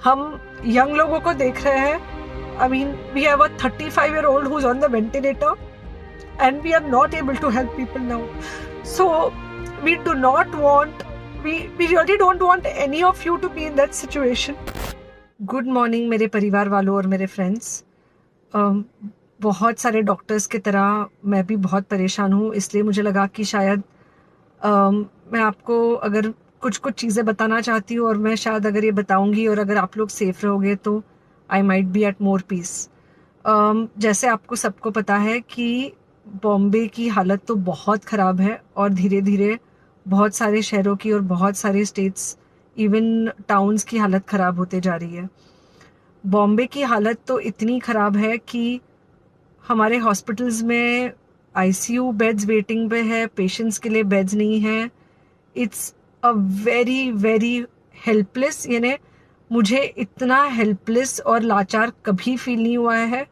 हम यंग लोगों को देख रहे हैं. I mean, we have a 35-year-old who's on the ventilator and we are not able to help people now. So we do not want, we really don't want any of you to be in that situation. Good morning मेरे परिवार वालों और मेरे friends. बहुत सारे doctors की तरह मैं भी बहुत परेशान हूँ, इसलिए मुझे लगा कि शायद मैं आपको अगर कुछ चीज़ें बताना चाहती हूँ और मैं शायद अगर ये बताऊँगी और अगर आप लोग सेफ रहोगे तो I might be at more peace. जैसे आपको सबको पता है कि बॉम्बे की हालत तो बहुत ख़राब है और धीरे धीरे बहुत सारे शहरों की और बहुत सारे स्टेट्स इवन टाउन्स की हालत ख़राब होते जा रही है. बॉम्बे की हालत तो इतनी ख़राब है कि हमारे हॉस्पिटल्स में आईसीयू बेड्स वेटिंग पे है, पेशेंट्स के लिए बेड्स नहीं है. It's a very very helpless, यानी मुझे इतना हेल्पलेस और लाचार कभी फील नहीं हुआ है.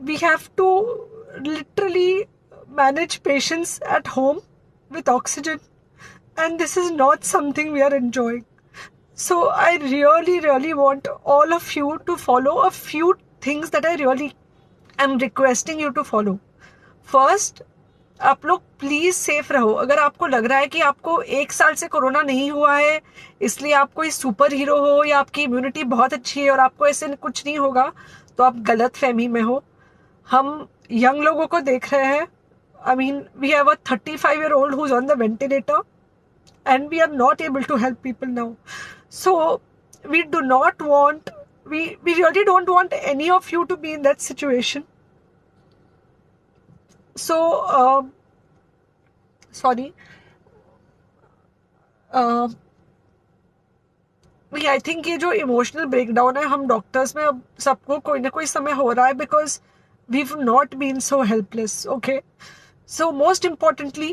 We have to literally manage patients at home with oxygen, and this is not something we are enjoying. So I really want all of you to follow a few things that I really am requesting you to follow. First, आप लोग please safe रहो. अगर आपको लग रहा है कि आपको 1 साल से कोरोना नहीं हुआ है इसलिए आप कोई सुपर हीरो हो या आपकी इम्यूनिटी बहुत अच्छी है और आपको ऐसे कुछ नहीं होगा, तो आप गलत फहमी में हो. हम यंग लोगों को देख रहे हैं. I mean, we have a 35-year-old who's on the ventilator and we are not able to help people now. So we do not want, we really don't want any of you to be in that situation. So, sorry. I think ये जो emotional breakdown है हम doctors में अब सबको कोई ना कोई समय हो रहा है because we've not been so helpless, okay? So most importantly,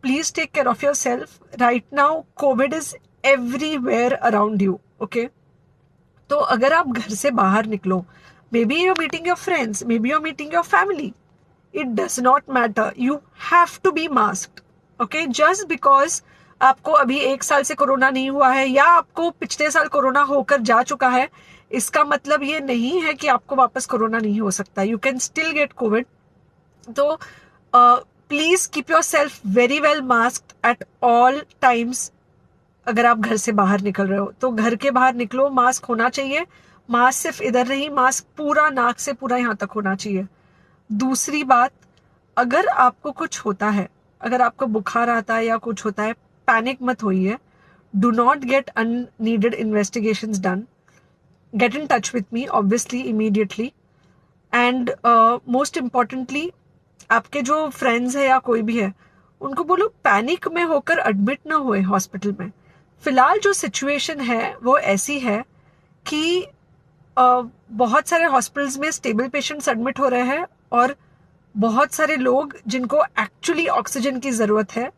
please take care of yourself. Right now, COVID is everywhere around you, okay? तो अगर आप घर से बाहर निकलो, maybe you're meeting your friends, maybe you're meeting your family. It does not matter. You have to be masked, okay? Just because आपको अभी 1 साल से कोरोना नहीं हुआ है या आपको पिछले साल कोरोना होकर जा चुका है, इसका मतलब ये नहीं है कि आपको वापस कोरोना नहीं हो सकता. You can still get COVID. तो please keep your self very well masked at all times. अगर आप घर से बाहर निकल रहे हो तो घर के बाहर निकलो, मास्क होना चाहिए. मास्क सिर्फ इधर नहीं, मास्क पूरा नाक से पूरा यहाँ तक होना चाहिए. दूसरी बात, अगर आपको कुछ होता है, अगर आपको बुखार आता है या कुछ होता है, पैनिक मत होइए. Do not get unneeded investigations done. Get in touch with me obviously immediately. And most importantly, आपके जो फ्रेंड्स है या कोई भी है उनको बोलो पैनिक में होकर एडमिट ना हुए हॉस्पिटल में. फिलहाल जो सिचुएशन है वो ऐसी है कि बहुत सारे हॉस्पिटल्स में स्टेबल पेशेंट्स एडमिट हो रहे हैं और बहुत सारे लोग जिनको एक्चुअली ऑक्सीजन की ज़रूरत है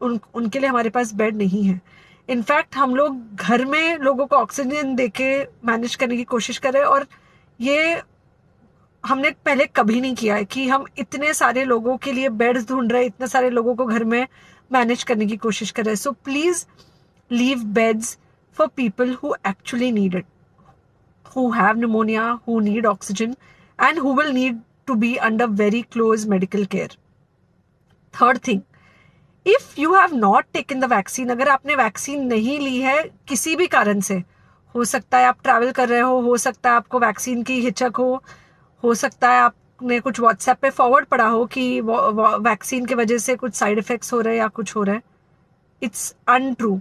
उनके लिए हमारे पास बेड नहीं है. इनफैक्ट हम लोग घर में लोगों को ऑक्सीजन देके मैनेज करने की कोशिश कर रहे हैं और ये हमने पहले कभी नहीं किया है कि हम इतने सारे लोगों के लिए बेड्स ढूंढ रहे हैं, इतने सारे लोगों को घर में मैनेज करने की कोशिश कर रहे हैं. So please leave beds for people who actually need it, who have pneumonia, who need oxygen and who will need to be under very close medical care. Third thing, if you have not taken the vaccine, अगर आपने vaccine नहीं ली है किसी भी कारण से, हो सकता है आप ट्रैवल कर रहे हो सकता है आपको वैक्सीन की हिचक हो सकता है आपने कुछ व्हाट्सएप पे फॉरवर्ड पढ़ा हो कि वैक्सीन की वजह से कुछ साइड इफेक्ट्स हो रहे हैं या कुछ हो रहा है. It's untrue.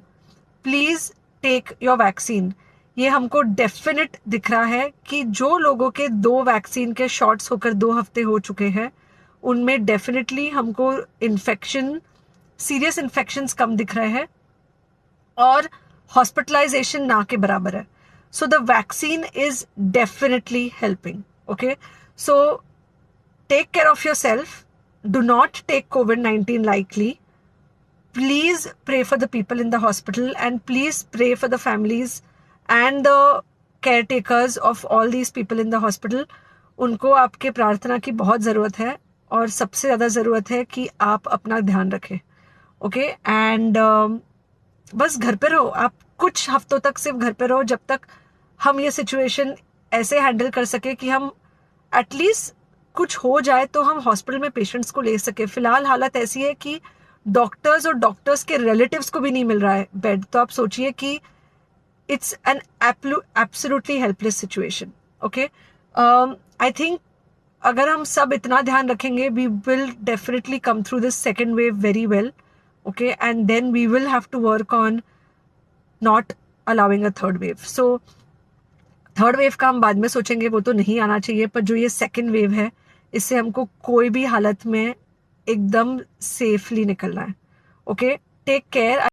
Please take your vaccine. ये हमको डेफिनेट दिख रहा है कि जो लोगों के 2 वैक्सीन के शॉट्स होकर 2 हफ्ते हो चुके हैं उनमें डेफिनेटली हमको इन्फेक्शन, सीरियस इन्फेक्शंस कम दिख रहे हैं और हॉस्पिटलाइजेशन ना के बराबर है. So the vaccine is definitely helping. Okay, so take care of yourself. Do not take COVID-19 lightly. Please pray for the people in the hospital and please pray for the families and the caretakers of all these people in the hospital. उनको आपके प्रार्थना की बहुत ज़रूरत है और सबसे ज़्यादा ज़रूरत है कि आप अपना ध्यान रखें. Okay, and बस घर पे रहो, आप कुछ हफ्तों तक सिर्फ घर पे रहो, जब तक हम ये सिचुएशन ऐसे हैंडल कर सके कि हम एटलीस्ट कुछ हो जाए तो हम हॉस्पिटल में पेशेंट्स को ले सके। फिलहाल हालत ऐसी है कि डॉक्टर्स और डॉक्टर्स के रिलेटिव्स को भी नहीं मिल रहा है बेड, तो आप सोचिए कि it's an absolutely helpless situation. Okay, I think अगर हम सब इतना ध्यान रखेंगे, we will definitely come through this second wave very well. Okay, and then we will have to work on not allowing a third wave. So third wave का हम बाद में सोचेंगे, वो तो नहीं आना चाहिए, पर जो ये सेकेंड वेव है इससे हमको कोई भी हालत में एकदम सेफली निकलना है। Okay, take care.